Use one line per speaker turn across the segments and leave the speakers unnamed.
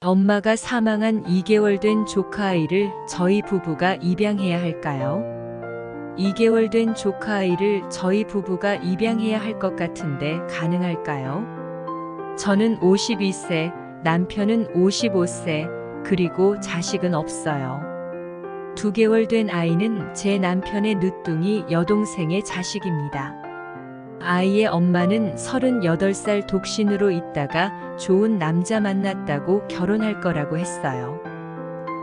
엄마가 사망한 2개월 된 조카 아이를 저희 부부가 입양해야 할까요? 2개월 된 조카 아이를 저희 부부가 입양해야 할 것 같은데 가능할까요? 저는 52세, 남편은 55세, 그리고 자식은 없어요. 2개월 된 아이는 제 남편의 늦둥이 여동생의 자식입니다. 아이의 엄마는 38살 독신으로 있다가 좋은 남자 만났다고 결혼할 거라고 했어요.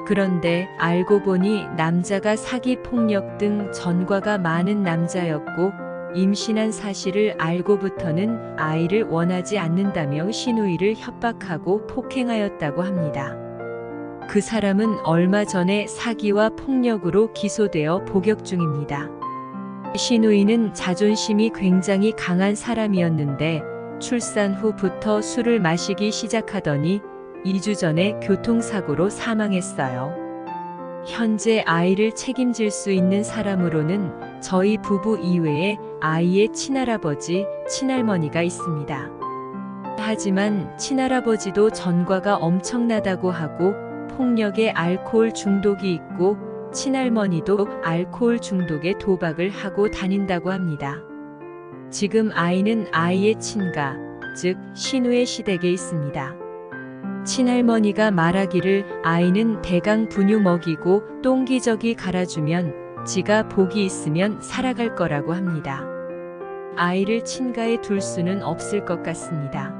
그런데 알고 보니 남자가 사기 폭력 등 전과가 많은 남자였고 임신한 사실을 알고부터는 아이를 원하지 않는다며 시누이를 협박하고 폭행하였다고 합니다. 그 사람은 얼마 전에 사기와 폭력으로 기소되어 복역 중입니다. 시누이는 자존심이 굉장히 강한 사람이었는데 출산 후부터 술을 마시기 시작하더니 2주 전에 교통사고로 사망했어요. 현재 아이를 책임질 수 있는 사람으로는 저희 부부 이외에 아이의 친할아버지, 친할머니가 있습니다. 하지만 친할아버지도 전과가 엄청나다고 하고 폭력에 알코올 중독이 있고 친할머니도 알코올 중독에 도박을 하고 다닌다고 합니다. 지금 아이는 아이의 친가, 즉 시누의 시댁에 있습니다. 친할머니가 말하기를 아이는 대강 분유 먹이고 똥기저귀 갈아주면 지가 복이 있으면 살아갈 거라고 합니다. 아이를 친가에 둘 수는 없을 것 같습니다.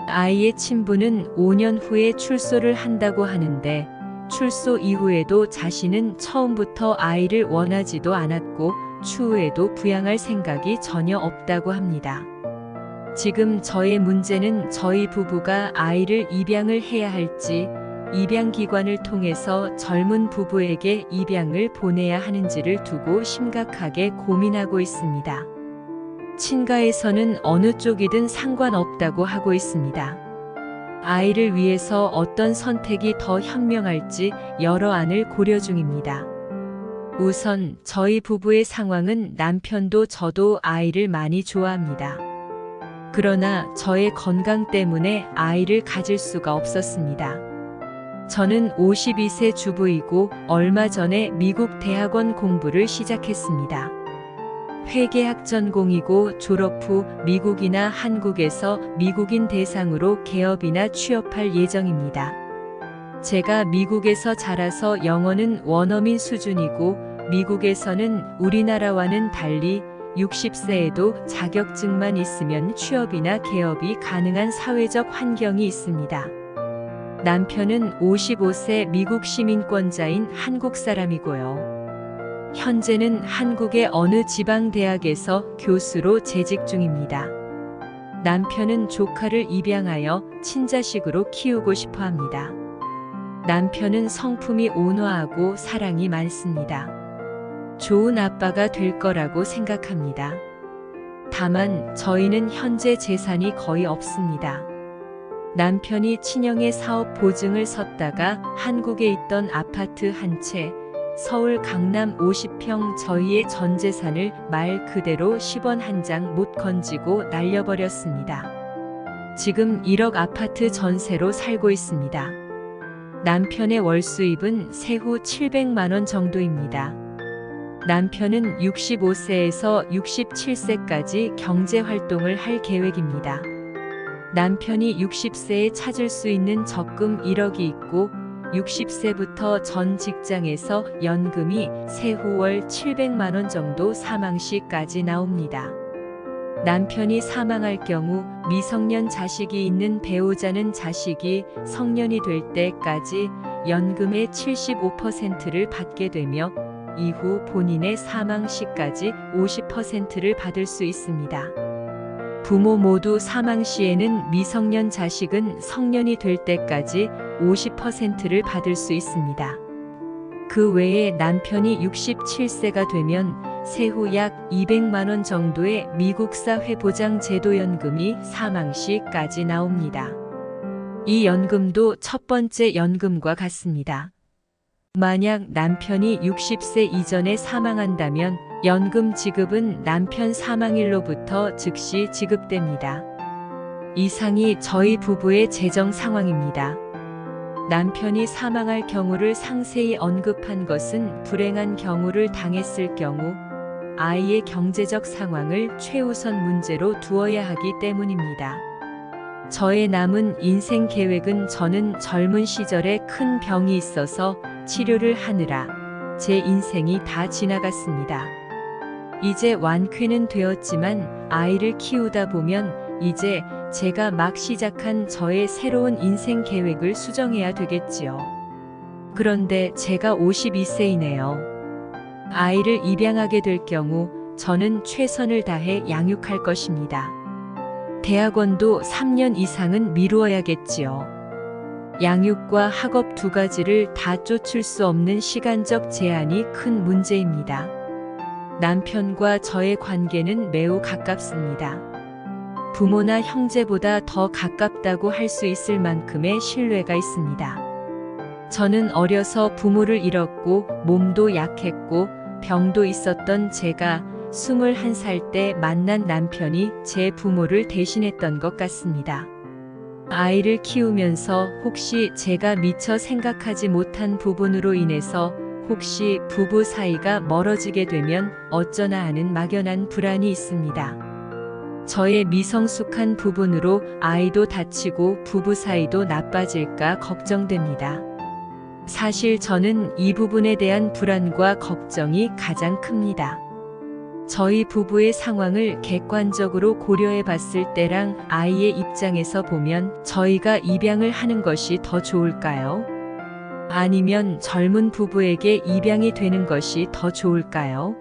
아이의 친부는 5년 후에 출소를 한다고 하는데 출소 이후에도 자신은 처음부터 아이를 원하지도 않았고 추후에도 부양할 생각이 전혀 없다고 합니다. 지금 저의 문제는 저희 부부가 아이를 입양을 해야 할지, 입양기관을 통해서 젊은 부부에게 입양을 보내야 하는지를 두고 심각하게 고민하고 있습니다. 친가에서는 어느 쪽이든 상관없다고 하고 있습니다. 아이를 위해서 어떤 선택이 더 현명할지 여러 안을 고려 중입니다. 우선 저희 부부의 상황은 남편도 저도 아이를 많이 좋아합니다. 그러나 저의 건강 때문에 아이를 가질 수가 없었습니다. 저는 52세 주부이고 얼마 전에 미국 대학원 공부를 시작했습니다. 회계학 전공이고 졸업 후 미국이나 한국에서 미국인 대상으로 개업이나 취업할 예정입니다. 제가 미국에서 자라서 영어는 원어민 수준이고 미국에서는 우리나라와는 달리 60세에도 자격증만 있으면 취업이나 개업이 가능한 사회적 환경이 있습니다. 남편은 55세 미국 시민권자인 한국 사람이고요. 현재는 한국의 어느 지방대학에서 교수로 재직 중입니다. 남편은 조카를 입양하여 친자식으로 키우고 싶어 합니다. 남편은 성품이 온화하고 사랑이 많습니다. 좋은 아빠가 될 거라고 생각합니다. 다만 저희는 현재 재산이 거의 없습니다. 남편이 친형의 사업 보증을 섰다가 한국에 있던 아파트 한 채, 서울 강남 50평 저희의 전 재산을 말 그대로 10원 한 장 못 건지고 날려버렸습니다. 지금 1억 아파트 전세로 살고 있습니다. 남편의 월 수입은 세후 700만 원 정도입니다. 남편은 65세에서 67세까지 경제활동을 할 계획입니다. 남편이 60세에 찾을 수 있는 적금 1억이 있고 60세부터 전 직장에서 연금이 세후 월 700만 원 정도 사망 시까지 나옵니다. 남편이 사망할 경우 미성년 자식이 있는 배우자는 자식이 성년이 될 때까지 연금의 75%를 받게 되며 이후 본인의 사망 시까지 50%를 받을 수 있습니다. 부모 모두 사망 시에는 미성년 자식은 성년이 될 때까지 50%를 받을 수 있습니다. 그 외에 남편이 67세가 되면 세후 약 200만 원 정도의 미국사 회보장 제도연금이 사망 시까지 나옵니다. 이 연금도 첫 번째 연금과 같습니다. 만약 남편이 60세 이전에 사망한다면 연금 지급은 남편 사망일로부터 즉시 지급됩니다. 이상이 저희 부부의 재정 상황입니다. 남편이 사망할 경우를 상세히 언급한 것은 불행한 경우를 당했을 경우 아이의 경제적 상황을 최우선 문제로 두어야 하기 때문입니다. 저의 남은 인생 계획은 저는 젊은 시절에 큰 병이 있어서 치료를 하느라 제 인생이 다 지나갔습니다. 이제 완쾌는 되었지만 아이를 키우다 보면 이제 제가 막 시작한 저의 새로운 인생 계획을 수정해야 되겠지요. 그런데 제가 52세이네요. 아이를 입양하게 될 경우 저는 최선을 다해 양육할 것입니다. 대학원도 3년 이상은 미루어야겠지요. 양육과 학업 두 가지를 다 쫓을 수 없는 시간적 제한이 큰 문제입니다. 남편과 저의 관계는 매우 가깝습니다. 부모나 형제보다 더 가깝다고 할 수 있을 만큼의 신뢰가 있습니다. 저는 어려서 부모를 잃었고 몸도 약했고 병도 있었던 제가 21살 때 만난 남편이 제 부모를 대신했던 것 같습니다. 아이를 키우면서 혹시 제가 미처 생각하지 못한 부분으로 인해서 혹시 부부 사이가 멀어지게 되면 어쩌나 하는 막연한 불안이 있습니다. 저의 미성숙한 부분으로 아이도 다치고 부부 사이도 나빠질까 걱정됩니다. 사실 저는 이 부분에 대한 불안과 걱정이 가장 큽니다. 저희 부부의 상황을 객관적으로 고려해 봤을 때랑 아이의 입장에서 보면 저희가 입양을 하는 것이 더 좋을까요? 아니면 젊은 부부에게 입양이 되는 것이 더 좋을까요?